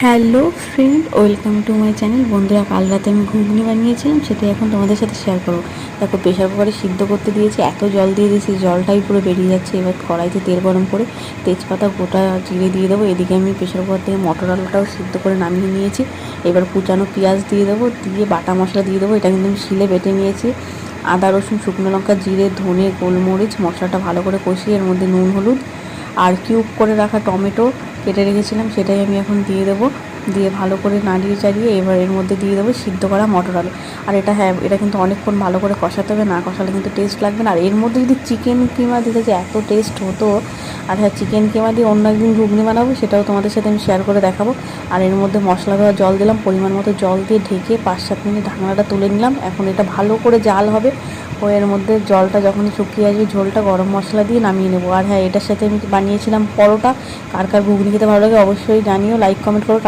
Hello friend, welcome to my channel. বন্ধুরা, কাল রাতে আমি ঘুগনি বানিয়েছিলাম, সেটাই এখন তোমাদের সাথে শেয়ার করো। দেখো, প্রেশার কুকারে সিদ্ধ করতে দিয়েছি, এত জল দিয়ে দিয়েছি জলটাই পুরো বেরিয়ে যাচ্ছে। এবার কড়াইতে তেল গরম করে তেজপাতা গোটা জিরে দিয়ে দেবো। এদিকে আমি প্রেশার কুকার থেকে মটর আলুটাও সিদ্ধ করে নামিয়ে নিয়েছি। এবার কুচানো পেঁয়াজ দিয়ে দেবো, দিয়ে বাটা মশলা দিয়ে দেবো। এটা কিন্তু আমি শিলে বেটে নিয়েছি। আদা রসুন শুকনো লঙ্কা জিরে ধনে গোলমরিচ মশলাটা ভালো করে কষিয়ে এর মধ্যে নুন হলুদ আর কিউব করে রাখা টমেটো কেটে রেখেছিলাম সেটাই আমি এখন দিয়ে দেবো। দিয়ে ভালো করে নাড়িয়ে চাড়িয়ে এবার এর মধ্যে দিয়ে দেবো সিদ্ধ করা মটর আলু। আর এটা কিন্তু অনেকক্ষণ ভালো করে কষাতে হবে, না কষালে কিন্তু টেস্ট লাগবে না। আর এর মধ্যে যদি চিকেন কিমা দিতে যে এত টেস্ট হতো। আর হ্যাঁ, চিকেন কিমা দিয়ে অন্য একদিন ঘুগনি বানাবো, সেটাও তোমাদের সাথে আমি শেয়ার করে দেখাবো। আর এর মধ্যে মশলা দেওয়া জল দিলাম, পরিমাণ মতো জল দিয়ে ঢেকে 5-7 মিনিট ঢাকনাটা তুলে নিলাম। এখন এটা ভালো করে জাল হবে। ও এর মধ্যে জলটা যখন শুকিয়ে আসবে, ঝোলটা গরম মশলা দিয়ে নামিয়ে নেবো। আর হ্যাঁ, এটার সাথে আমি বানিয়েছিলাম পরোটা। কার কার ঘুগনি খেতে ভালো লাগে অবশ্যই জানিও, লাইক কমেন্ট করো।